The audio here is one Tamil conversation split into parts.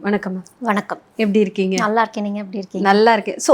வணக்கம். வணக்கம். எப்படி இருக்கீங்க? நல்லா இருக்கேன். நீங்க எப்படி இருக்கீங்க? நல்லா இருக்கேன். ஸோ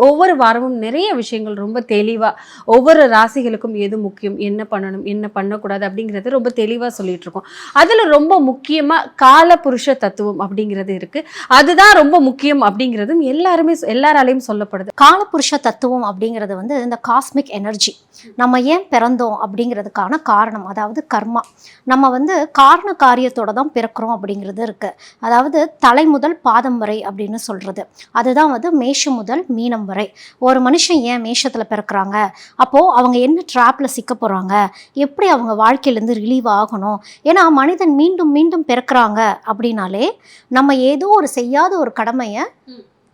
ஒவ்வொரு வாரமும் நிறைய விஷயங்கள் ரொம்ப தெளிவா ஒவ்வொரு ராசிகளுக்கும் எது முக்கியம், என்ன பண்ணணும், என்ன பண்ணக்கூடாது அப்படிங்கிறது ரொம்ப தெளிவா சொல்லிட்டு இருக்கோம். அதுல ரொம்ப முக்கியமா காலபுருஷ தத்துவம் அப்படிங்கிறது இருக்கு. அதுதான் ரொம்ப முக்கியம் அப்படிங்கிறதும் எல்லாராலையும் சொல்லப்படுது. காலபுருஷ தத்துவம் அப்படிங்கிறது இந்த காஸ்மிக் எனர்ஜி. நம்ம ஏன் பிறந்தோம் அப்படிங்கிறதுக்கான காரணம், அதாவது கர்மா. நம்ம காரண காரியத்தோட தான் பிறக்கிறோம் அப்படிங்கிறது இருக்கு. அதாவது தலை முதல் பாதம் வரை அப்படின்னு சொல்றது. அதுதான் மேஷம் முதல் மீனம் வரை. ஒரு மனுஷன் ஏன் மேஷத்துல பிறக்கிறாங்க, அப்போ அவங்க என்ன ட்ராப்ல சிக்க போறாங்க, எப்படி அவங்க வாழ்க்கையிலேருந்து ரிலீவ் ஆகணும். ஏன்னா மனிதன் மீண்டும் மீண்டும் பிறக்கிறாங்க அப்படின்னாலே நம்ம ஏதோ ஒரு செய்யாத ஒரு கடமையை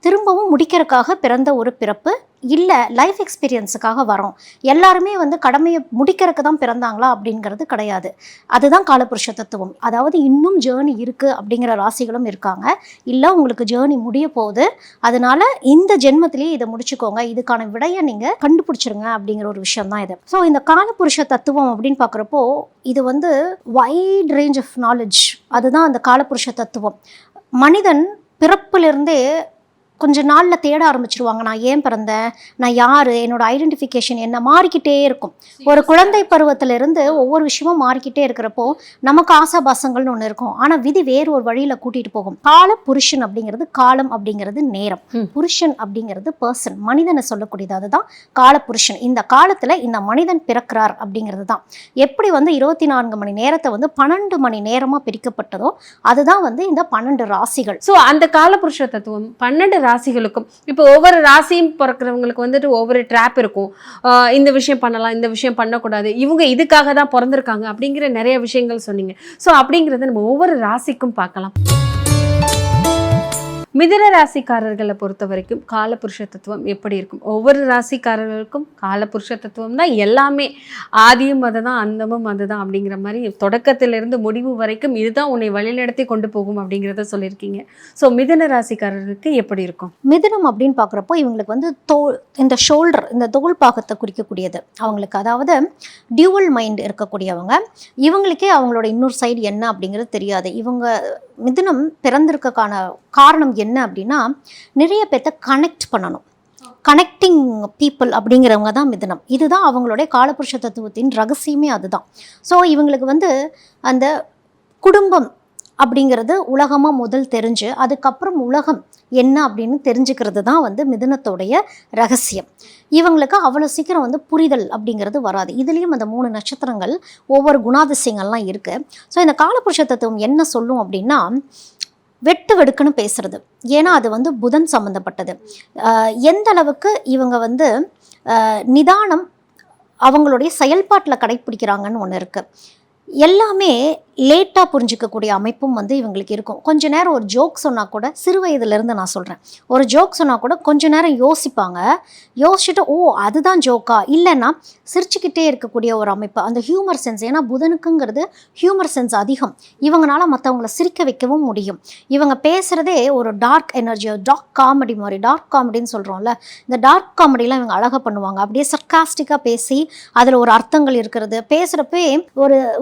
திரும்பவும் முடிக்கிறதுக்காக பிறந்த ஒரு பிறப்பு இல்லை, லைஃப் எக்ஸ்பீரியன்ஸுக்காக வரோம். எல்லாருமே கடமையை முடிக்கிறதுக்கு தான் பிறந்தாங்களா அப்படிங்கிறது கிடையாது. அதுதான் காலபுருஷ தத்துவம். அதாவது இன்னும் ஜேர்னி இருக்குது அப்படிங்கிற ராசிகளும் இருக்காங்க. இல்லை உங்களுக்கு ஜேர்னி முடிய போகுது, அதனால இந்த ஜென்மத்திலேயே இதை முடிச்சுக்கோங்க, இதுக்கான விடையை நீங்கள் கண்டுபிடிச்சிருங்க அப்படிங்கிற ஒரு விஷயம் தான் இது. ஸோ இந்த காலபுருஷ தத்துவம் அப்படின்னு பார்க்குறப்போ இது வைட் ரேஞ்ச் ஆஃப் நாலேஜ். அதுதான் அந்த காலபுருஷ தத்துவம். மனிதன் பிறப்பிலிருந்தே கொஞ்ச நாளில் தேட ஆரம்பிச்சிருவாங்க. நான் ஏன் பிறந்தேன், நான் யார், என்னோட ஐடென்டிஃபிகேஷன் என்ன, மாறிக்கிட்டே இருக்கும். ஒரு குழந்தை பருவத்திலிருந்து ஒவ்வொரு விஷயமும் மாறிக்கிட்டே இருக்கிறப்போ நமக்கு ஆசாபாசங்கள்னு ஒன்று இருக்கும். ஆனால் விதி வேறு ஒரு வழியில் கூட்டிகிட்டு போகும். கால புருஷன் அப்படிங்கிறது காலம் அப்படிங்கிறது நேரம், புருஷன் அப்படிங்கிறது பர்சன், மனிதனை சொல்லக்கூடியது. அதுதான் கால புருஷன். இந்த காலத்தில் இந்த மனிதன் பிறக்கிறார் அப்படிங்கிறது தான். எப்படி 24 மணி நேரத்தை 12 மணி நேரமாக பிரிக்கப்பட்டதோ அதுதான் இந்த 12 ராசிகள். ஸோ அந்த காலபுருஷ தத்துவம் 12 ராசிகளுக்கும் இப்போ ஒவ்வொரு ராசியும் பிறக்கிறவங்களுக்கு ஒவ்வொரு ட்ராப் இருக்கும். இந்த விஷயம் பண்ணலாம், இந்த விஷயம் பண்ணக்கூடாது, இவங்க இதுக்காக தான் பிறந்திருக்காங்க அப்படிங்கிற நிறைய விஷயங்கள் சொன்னீங்க. ஸோ அப்படிங்கிறத நம்ம ஒவ்வொரு ராசிக்கும் பார்க்கலாம். மிதுன ராசிக்காரர்களை பொறுத்த வரைக்கும் காலபுருஷ தத்துவம் எப்படி இருக்கும்? ஒவ்வொரு ராசிக்காரர்களுக்கும் காலபுருஷ தத்துவம் தான் எல்லாமே. ஆதியும் அதுதான், அந்தமும் அதுதான் அப்படிங்கிற மாதிரி தொடக்கத்திலிருந்து முடிவு வரைக்கும் இதுதான் உன்னை வழிநடத்தி கொண்டு போகும் அப்படிங்கிறத சொல்லியிருக்கீங்க. ஸோ மிதுன ராசிக்காரர்களுக்கு எப்படி இருக்கும்? மிதுனம் அப்படின்னு பார்க்குறப்போ இவங்களுக்கு இந்த ஷோல்டர், இந்த தோல் பாகத்தை குறிக்கக்கூடியது அவங்களுக்கு. அதாவது டியூவல் மைண்ட் இருக்கக்கூடியவங்க. இவங்களுக்கே அவங்களோட இன்னொரு சைடு என்ன அப்படிங்கிறது தெரியாது. இவங்க மிதுனம் பிறந்திருக்கான காரணம் என்ன அப்படின்னா, நிறைய பேர்த்த கனெக்ட் பண்ணணும், கனெக்டிங் பீப்புள் அப்படிங்கிறவங்க தான் மிதுனம். இதுதான் அவங்களுடைய காலபுருஷ தத்துவத்தின் ரகசியமே அதுதான். ஸோ இவங்களுக்கு அந்த குடும்பம் அப்படிங்கிறது உலகமாக முதல் தெரிஞ்சு அதுக்கப்புறம் உலகம் என்ன அப்படின்னு தெரிஞ்சுக்கிறது தான் மிதுனத்தோடைய ரகசியம். இவங்களுக்கு அவ்வளோ சீக்கிரம் புரிதல் அப்படிங்கிறது வராது. இதுலேயும் அந்த 3 நட்சத்திரங்கள் ஒவ்வொரு குணாதிசயங்கள்லாம் இருக்குது. ஸோ இந்த காலபுருஷ தத்துவம் என்ன சொல்லும் அப்படின்னா, வெட்டு வெடுக்குன்னு பேசுறது. ஏன்னா அது புதன் சம்மந்தப்பட்டது. எந்த அளவுக்கு இவங்க நிதானம் அவங்களுடைய செயல்பாட்டில் கடைப்பிடிக்கிறாங்கன்னு ஒன்று இருக்குது. எல்லாமே லேட்டாக புரிஞ்சிக்கக்கூடிய அமைப்பும் இவங்களுக்கு இருக்கும். கொஞ்ச நேரம் ஒரு ஜோக் சொன்னால் கூட, சிறு வயதுலேருந்து நான் சொல்கிறேன், ஒரு ஜோக் சொன்னால் கூட கொஞ்ச நேரம் யோசிப்பாங்க. யோசிச்சுட்டு ஓ அதுதான் ஜோக்கா, இல்லைன்னா சிரிச்சுக்கிட்டே இருக்கக்கூடிய ஒரு அமைப்பு, அந்த ஹியூமர் சென்ஸ். ஏன்னா புதனுக்குங்கிறது ஹியூமர் சென்ஸ் அதிகம். இவங்களால மற்றவங்களை சிரிக்க வைக்கவும் முடியும். இவங்க பேசுகிறதே ஒரு டார்க் எனர்ஜி, டார்க் காமெடி மாதிரி. டார்க் காமெடின்னு சொல்கிறோம்ல, இந்த டார்க் காமெடிலாம் இவங்க அழகாக பண்ணுவாங்க. அப்படியே சர்க்காஸ்டிக்காக பேசி அதில் ஒரு அர்த்தங்கள் இருக்கிறது. பேசுகிறப்பே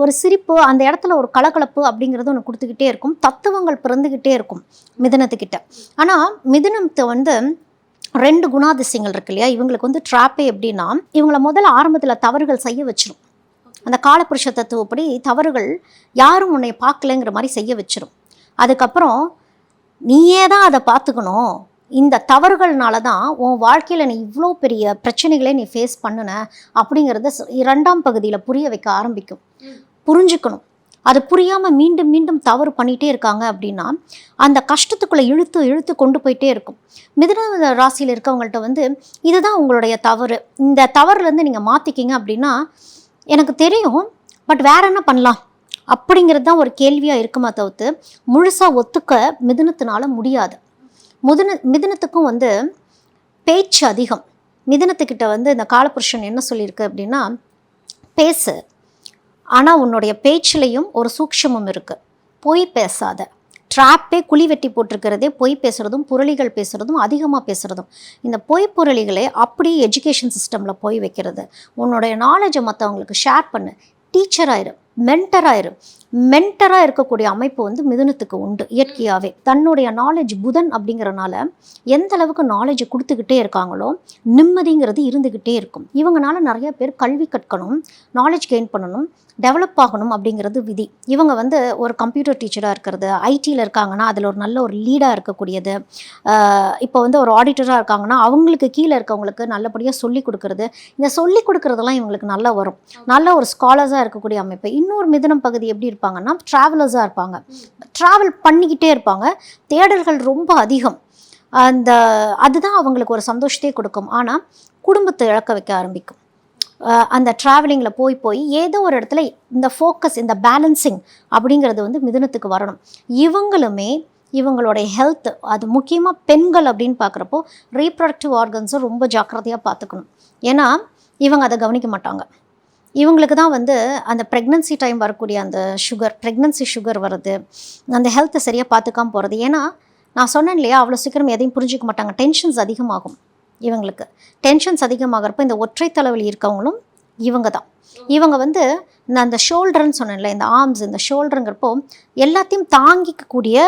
ஒரு சிரிப்பு, அந்த இடத்துல ஒரு கலகலப்பு அப்படிங்கிறது ஒன்று கொடுத்துக்கிட்டே இருக்கும். தத்துவங்கள் பிறந்துக்கிட்டே இருக்கும் மிதுனத்துக்கிட்ட. ஆனால் மிதுனத்தை 2 குணாதிசயங்கள் இருக்கு இல்லையா, இவங்களுக்கு ட்ராப்பே எப்படின்னா, இவங்களை முதல்ல ஆரம்பத்தில் தவறுகள் செய்ய வச்சிரும். அந்த காலபுருஷ தத்துவப்படி தவறுகள் யாரும் உன்னை பார்க்கலைங்கிற மாதிரி செய்ய வச்சிரும். அதுக்கப்புறம் நீயே தான் அதை பார்த்துக்கணும், இந்த தவறுகள்னால தான் உன் வாழ்க்கையில் நீ இவ்வளோ பெரிய பிரச்சனைகளை நீ ஃபேஸ் பண்ணுன அப்படிங்கிறத 2ஆம் பகுதியில் புரிய வைக்க ஆரம்பிக்கும். புரிஞ்சுக்கணும். அது புரியாமல் மீண்டும் மீண்டும் தவறு பண்ணிகிட்டே இருக்காங்க அப்படின்னா அந்த கஷ்டத்துக்குள்ளே இழுத்து இழுத்து கொண்டு போயிட்டே இருக்கும். மிதுன ராசியில் இருக்கவங்கள்ட்ட இதுதான் உங்களுடைய தவறு, இந்த தவறுலேருந்து நீங்கள் மாற்றிக்கிங்க அப்படின்னா எனக்கு தெரியும், பட் வேற என்ன பண்ணலாம் அப்படிங்கிறது தான் ஒரு கேள்வியாக இருக்குமா தவிர்த்து முழுசாக ஒத்துக்க மிதுனத்தினால முடியாது. மிதுனத்துக்கும் பேச்சு அதிகம். மிதுனத்துக்கிட்ட இந்த காலபுருஷன் என்ன சொல்லியிருக்கு அப்படின்னா, பேசு, ஆனால் உன்னுடைய பேச்சிலையும் ஒரு சூக்ஷமம் இருக்குது. பொய் பேசாத. ட்ராப்பே குழி வெட்டி போட்டிருக்கிறதே பொய் பேசுகிறதும் புரளிகள் பேசுகிறதும் அதிகமாக பேசுகிறதும். இந்த பொய் புரளிகளே அப்படியே எஜுகேஷன் சிஸ்டமில் போய் வைக்கிறது. உன்னுடைய நாலேஜை மற்றவங்களுக்கு ஷேர் பண்ணு, டீச்சர் ஆயிரு, மென்டராக இருக்கக்கூடிய அமைப்பு வந்து மிதுனத்துக்கு உண்டு இயற்கையாகவே. தன்னுடைய நாலேஜ் புதன் அப்படிங்கிறனால எந்த அளவுக்கு நாலேஜை கொடுத்துக்கிட்டே இருக்காங்களோ நிம்மதிங்கிறது இருந்துக்கிட்டே இருக்கும். இவங்கனால நிறைய பேர் கல்வி கற்கணும், நாலேஜ் கெயின் பண்ணணும், டெவலப் ஆகணும் அப்படிங்கிறது விதி. இவங்க வந்து ஒரு கம்ப்யூட்டர் டீச்சராக இருக்கிறது, ஐடியில் இருக்காங்கன்னா அதில் ஒரு நல்ல ஒரு லீடாக இருக்கக்கூடியது, இப்போ வந்து ஒரு ஆடிட்டராக இருக்காங்கன்னா அவங்களுக்கு கீழே இருக்கவங்களுக்கு நல்லபடியாக சொல்லிக் கொடுக்குறது, இந்த சொல்லிக் கொடுக்குறதெல்லாம் இவங்களுக்கு நல்லா வரும். நல்ல ஒரு ஸ்காலர்ஸாக இருக்கக்கூடிய அமைப்பு. இன்னொரு மிதுனம் பகுதி எப்படி இருப்பாங்கன்னா ட்ராவலர்ஸாக இருப்பாங்க, ட்ராவல் பண்ணிக்கிட்டே இருப்பாங்க, தேடல்கள் ரொம்ப அதிகம். அதுதான் அவங்களுக்கு ஒரு சந்தோஷத்தையே கொடுக்கும். ஆனால் குடும்பத்தை இழக்க வைக்க ஆரம்பிக்கும். அந்த ட்ராவலிங்கில் போய் ஏதோ ஒரு இடத்துல இந்த ஃபோக்கஸ், இந்த பேலன்சிங் அப்படிங்கிறது வந்து மிதுனத்துக்கு வரணும். இவங்களுமே இவங்களுடைய ஹெல்த், அது முக்கியமாக பெண்கள் அப்படின்னு பார்க்குறப்போ ரீப்ரொடக்டிவ் ஆர்கன்ஸும் ரொம்ப ஜாக்கிரதையாக பார்த்துக்கணும். ஏன்னா இவங்க அதை கவனிக்க மாட்டாங்க. இவங்களுக்கு தான் வந்து அந்த ப்ரெக்னன்சி டைம் வரக்கூடிய அந்த ப்ரெக்னன்சி சுகர் வருது, அந்த ஹெல்த்தை சரியாக பார்த்துக்காம போகிறது. ஏன்னா நான் சொன்னேன் இல்லையா, அவ்வளோ சீக்கிரம் எதையும் புரிஞ்சிக்க மாட்டாங்க, டென்ஷன்ஸ் அதிகமாகும். இவங்களுக்கு டென்ஷன்ஸ் அதிகமாகிறப்ப இந்த ஒற்றை தலைவலி இருக்கவங்களும் இவங்க தான். இவங்க வந்து அந்த ஷோல்டர்ன்னு சொன்னேன்ல, இந்த ஆர்ம்ஸ், இந்த ஷோல்டருங்கிறப்போ எல்லாத்தையும் தாங்கிக்கக்கூடிய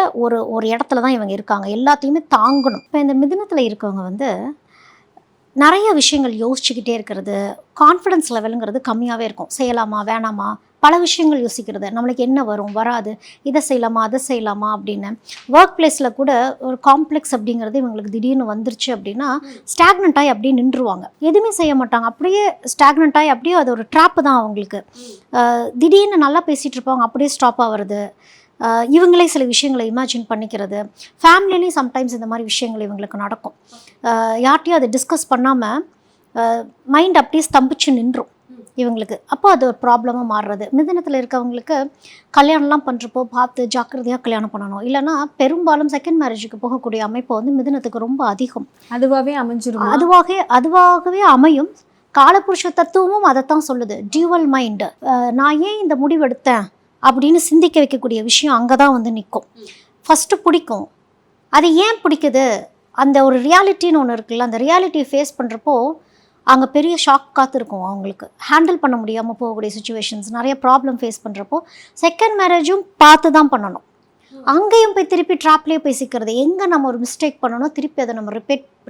ஒரு இடத்துல தான் இவங்க இருக்காங்க, எல்லாத்தையுமே தாங்கணும். இப்போ இந்த மிதுனத்தில் இருக்கவங்க வந்து நிறைய விஷயங்கள் யோசிச்சுக்கிட்டே இருக்கிறது, கான்ஃபிடன்ஸ் லெவலுங்கிறது கம்மியாகவே இருக்கும். செய்யலாமா வேணாமா, பல விஷயங்கள் யோசிக்கிறது, நம்மளுக்கு என்ன வரும் வராது, இதை செய்யலாமா அதை செய்யலாமா அப்படின்னு. ஒர்க் பிளேஸில் கூட ஒரு காம்ப்ளெக்ஸ் அப்படிங்கிறது இவங்களுக்கு திடீர்னு வந்துருச்சு அப்படின்னா ஸ்டாக்னண்ட் ஆகி அப்படியே நின்றுவாங்க, எதுவுமே செய்ய மாட்டாங்க, அப்படியே ஸ்டாக்னண்ட் ஆகி அப்படியே அது ஒரு ட்ராப்பு தான் அவங்களுக்கு. திடீர்னு நல்லா பேசிகிட்டு இருப்பாங்க, அப்படியே ஸ்டாப் ஆகிறது. இவங்களே சில விஷயங்களை இமேஜின் பண்ணிக்கிறது. ஃபேமிலியிலையும் சம்டைம்ஸ் இந்த மாதிரி விஷயங்கள் இவங்களுக்கு நடக்கும். யார்ட்டையும் அதை டிஸ்கஸ் பண்ணாமல் மைண்ட் அப்படியே ஸ்தம்பிச்சு நின்றும் இவங்களுக்கு. அப்போ அது ஒரு ப்ராப்ளமாக மாறுறது. மிதுனத்தில் இருக்கவங்களுக்கு கல்யாணம்லாம் பண்ணுறப்போ பார்த்து ஜாக்கிரதையாக கல்யாணம் பண்ணணும். இல்லைனா பெரும்பாலும் செகண்ட் மேரேஜுக்கு போகக்கூடிய அமைப்பு வந்து மிதுனத்துக்கு ரொம்ப அதிகம். அதுவாகவே அமைஞ்சிரும். அதுவாகவே அமையும். காலபுருஷ தத்துவமும் அதைத்தான் சொல்லுது, டியூவல் மைண்டு. நான் ஏன் இந்த முடிவெடுத்தேன் அப்படின்னு சிந்திக்க வைக்கக்கூடிய விஷயம் அங்கே தான் வந்து நிற்கும். ஃபஸ்ட்டு பிடிக்கும், அது ஏன் பிடிக்குது, அந்த ஒரு ரியாலிட்டின்னு ஒன்று இருக்குல்ல, அந்த ரியாலிட்டியை ஃபேஸ் பண்ணுறப்போ அங்கே பெரிய ஷாக் காத்திருக்கும். அவங்களுக்கு ஹேண்டில் பண்ண முடியாமல் போகக்கூடிய சுச்சுவேஷன்ஸ், நிறைய ப்ராப்ளம் ஃபேஸ் பண்ணுறப்போ செகண்ட் மேரேஜும் பார்த்து தான் பண்ணணும். அங்கேயும் போய் திருப்பி ட்ராப்லேயே போய் சிக்கிறது, எங்கே நம்ம ஒரு மிஸ்டேக் பண்ணணும் திருப்பி அதை நம்ம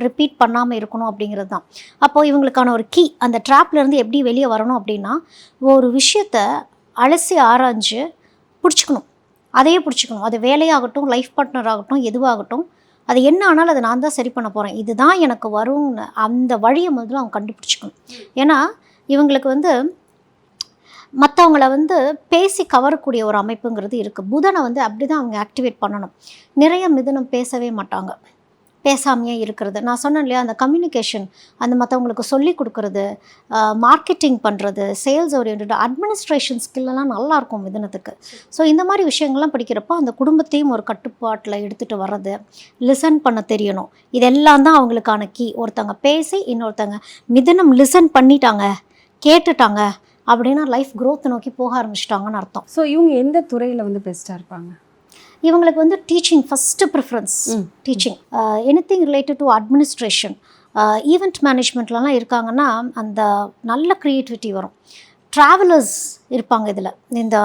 ரிப்பீட் பண்ணாமல் இருக்கணும் அப்படிங்கிறது தான். அப்போது இவங்களுக்கான ஒரு கீ, அந்த ட்ராப்லேருந்து எப்படி வெளியே வரணும் அப்படின்னா, ஒரு விஷயத்தை அலசி ஆராய்ஞ்சு பிடிச்சிக்கணும், அதையே பிடிச்சிக்கணும். அது வேலையாகட்டும், லைஃப் பார்ட்னர் ஆகட்டும், எதுவாகட்டும், அது என்ன ஆனாலும் அதை நான் தான் சரி பண்ண போகிறேன், இதுதான் எனக்கு வரும்னு அந்த வழியை முதல்ல அவங்க கண்டுபிடிச்சிக்கணும். ஏன்னா இவங்களுக்கு வந்து மற்றவங்கள வந்து பேசி கவரக்கூடிய ஒரு அமைப்புங்கிறது இருக்குது. புதனை வந்து அப்படி தான் அவங்க ஆக்டிவேட் பண்ணணும். நிறைய மிதுனம் பேசவே மாட்டாங்க, பேசாமையே இருக்கிறது. நான் சொன்னேன் இல்லையா, அந்த கம்யூனிகேஷன், அந்த மற்றவங்களுக்கு சொல்லி கொடுக்குறது, மார்க்கெட்டிங் பண்ணுறது, சேல்ஸ் ஓரியன்ட், அட்மினிஸ்ட்ரேஷன் ஸ்கில்லெல்லாம் நல்லாயிருக்கும் மிதுனத்துக்கு. ஸோ இந்த மாதிரி விஷயங்கள்லாம் படிக்கிறப்போ அந்த குடும்பத்தையும் ஒரு கட்டுப்பாட்டில் எடுத்துகிட்டு வர்றது, லிசன் பண்ண தெரியணும். இதெல்லாம் தான் அவங்களுக்கான கீ. ஒருத்தங்க பேசி இன்னொருத்தங்க மிதுனம் லிசன் பண்ணிட்டாங்க, கேட்டுட்டாங்க அப்படின்னா லைஃப் க்ரோத் நோக்கி போக ஆரம்பிச்சிட்டாங்கன்னு அர்த்தம். ஸோ இவங்க எந்த துறையில் வந்து பெஸ்ட்டாக இருப்பாங்க? இவங்களுக்கு வந்து teaching first preference. Teaching, anything related to administration, event மேனேஜ்மெண்ட்லலாம் இருக்காங்கன்னா அந்த நல்ல க்ரியேட்டிவிட்டி வரும். ட்ராவலர்ஸ் இருப்பாங்க இதில், இந்த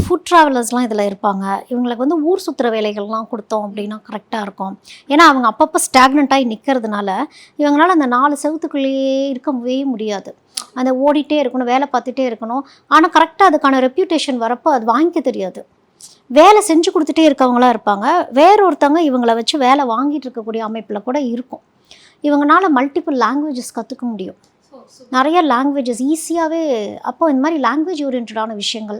ஃபுட் ட்ராவலர்ஸ்லாம் இதில் இருப்பாங்க. இவங்களுக்கு வந்து ஊர் சுற்றுற வேலைகள்லாம் கொடுத்தோம் அப்படின்னா கரெக்டாக இருக்கும். ஏன்னா அவங்க அப்பப்போ ஸ்டாக்னண்ட்டாகி நிற்கிறதுனால இவங்களால் அந்த 4 செவத்துக்குள்ளேயே இருக்கவே முடியாது. அந்த ஓடிட்டே இருக்கணும், வேலை பார்த்துட்டே இருக்கணும். ஆனால் கரெக்டாக அதுக்கான ரெப்யூட்டேஷன் வரப்போ அது வாங்கிக்க தெரியாது. வேலை செஞ்சு கொடுத்துட்டே இருக்கவங்களா இருப்பாங்க. வேறொருத்தவங்க இவங்களை வச்சு வேலை வாங்கிட்டு இருக்கக்கூடிய அமைப்பில் கூட இருக்கும். இவங்களால மல்டிபிள் லாங்குவேஜஸ் கற்றுக்க முடியும், நிறைய லாங்குவேஜஸ் ஈஸியாகவே. அப்போது இந்த மாதிரி லாங்குவேஜ் ஓரியன்டான விஷயங்கள்,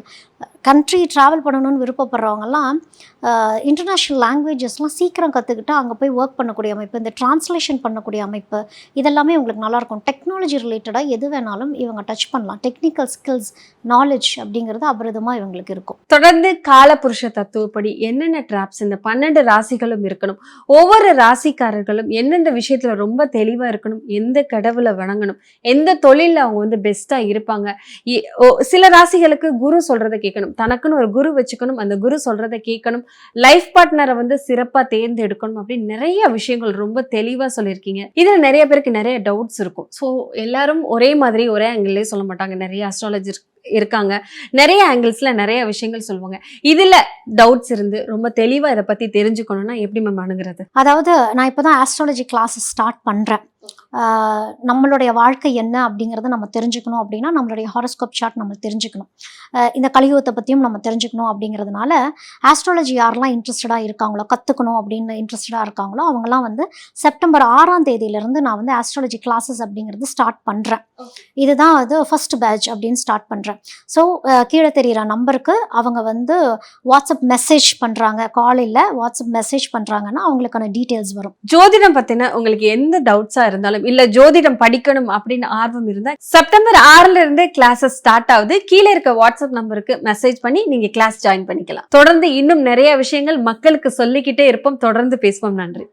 கண்ட்ரி ட்ராவல் பண்ணணும்னு விருப்பப்படுறவங்கலாம் இன்டர்நேஷ்னல் லாங்குவேஜஸ்லாம் சீக்கிரம் கற்றுக்கிட்டு அங்கே போய் ஒர்க் பண்ணக்கூடிய அமைப்பு, இந்த டிரான்ஸ்லேஷன் பண்ணக்கூடிய அமைப்பு, இதெல்லாமே உங்களுக்கு நல்லாயிருக்கும். டெக்னாலஜி ரிலேட்டடாக எது வேணாலும் இவங்க டச் பண்ணலாம். டெக்னிக்கல் ஸ்கில்ஸ், நாலேஜ் அப்படிங்கிறது அபரிதமாக இவங்களுக்கு இருக்கும். தொடர்ந்து காலபுருஷ தத்துவப்படி என்னென்ன ட்ராப்ஸ் இந்த 12 ராசிகளும் இருக்கணும், ஒவ்வொரு ராசிக்காரர்களும் எந்தெந்த விஷயத்தில் ரொம்ப தெளிவாக இருக்கணும், எந்த கடவுளை வணங்கணும், எந்த தொழிலில் அவங்க வந்து பெஸ்ட்டாக இருப்பாங்க. சில ராசிகளுக்கு குரு சொல்கிறத கேட்கணும், தனக்குன்னு ஒரு குரு வச்சுக்கணும், அந்த குரு சொல்கிறத கேட்கணும், லைஃப் பார்ட்னரை வந்து சிறப்பாக தேர்ந்தெடுக்கணும் அப்படின்னு நிறைய விஷயங்கள் ரொம்ப தெளிவாக சொல்லியிருக்கீங்க. இதில் நிறைய பேருக்கு நிறைய டவுட்ஸ் இருக்கும். ஸோ எல்லாரும் ஒரே மாதிரி ஒரே ஆங்கிள்லேயே சொல்ல மாட்டாங்க. நிறைய அஸ்ட்ராலஜர் இருக்காங்க, நிறைய ஆங்கிள்ஸ்ல நிறைய விஷயங்கள் சொல்லுவாங்க. இதுல டவுட்ஸ் இருந்து ரொம்ப தெளிவா இதை பத்தி தெரிஞ்சுக்கணும்னா எப்படி மேம் அணுகிறது? அதாவது நான் இப்பதான் ஆஸ்ட்ராலஜி கிளாஸஸ் ஸ்டார்ட் பண்றேன். நம்மளுடைய வாழ்க்கை என்ன அப்படிங்கிறத நம்ம தெரிஞ்சுக்கணும் அப்படின்னா நம்மளுடைய ஹாரோஸ்கோப் சார்ட் நம்ம தெரிஞ்சுக்கணும். இந்த கலியுகத்தை பற்றியும் நம்ம தெரிஞ்சுக்கணும் அப்படிங்கிறதுனால ஆஸ்ட்ராலஜி யாரெல்லாம் இன்ட்ரெஸ்டடாக இருக்காங்களோ, கற்றுக்கணும் அப்படின்னு இன்ட்ரெஸ்டடாக இருக்காங்களோ அவங்கெல்லாம் வந்து செப்டம்பர் 6ஆம் தேதியிலேருந்து நான் வந்து ஆஸ்ட்ராலஜி கிளாஸஸ் அப்படிங்கிறது ஸ்டார்ட் பண்ணுறேன். இதுதான் அது ஃபர்ஸ்ட் பேட்ச் அப்படின்னு ஸ்டார்ட் பண்ணுறேன். ஸோ கீழே தெரிகிற நம்பருக்கு அவங்க வந்து வாட்ஸ்அப் மெசேஜ் பண்ணுறாங்க, காலையில் வாட்ஸ்அப் மெசேஜ் பண்ணுறாங்கன்னா அவங்களுக்கான டீட்டெயில்ஸ் வரும். ஜோதிடம் பத்தின உங்களுக்கு எந்த டவுட்ஸா இருந்தாலும் இல்ல ஜோதிடம் படிக்கணும் அப்படின்னு ஆர்வம் இருந்தா செப்டம்பர் 6ல இருந்தே கிளாஸஸ் ஸ்டார்ட் ஆகுது. கீழே இருக்க வாட்ஸ்அப் நம்பருக்கு மெசேஜ் பண்ணி நீங்க கிளாஸ் ஜாயின் பண்ணிக்கலாம். தொடர்ந்து இன்னும் நிறைய விஷயங்கள் மக்களுக்கு சொல்லிக்கிட்டே இருப்போம். தொடர்ந்து பேசுவோம். நன்றி.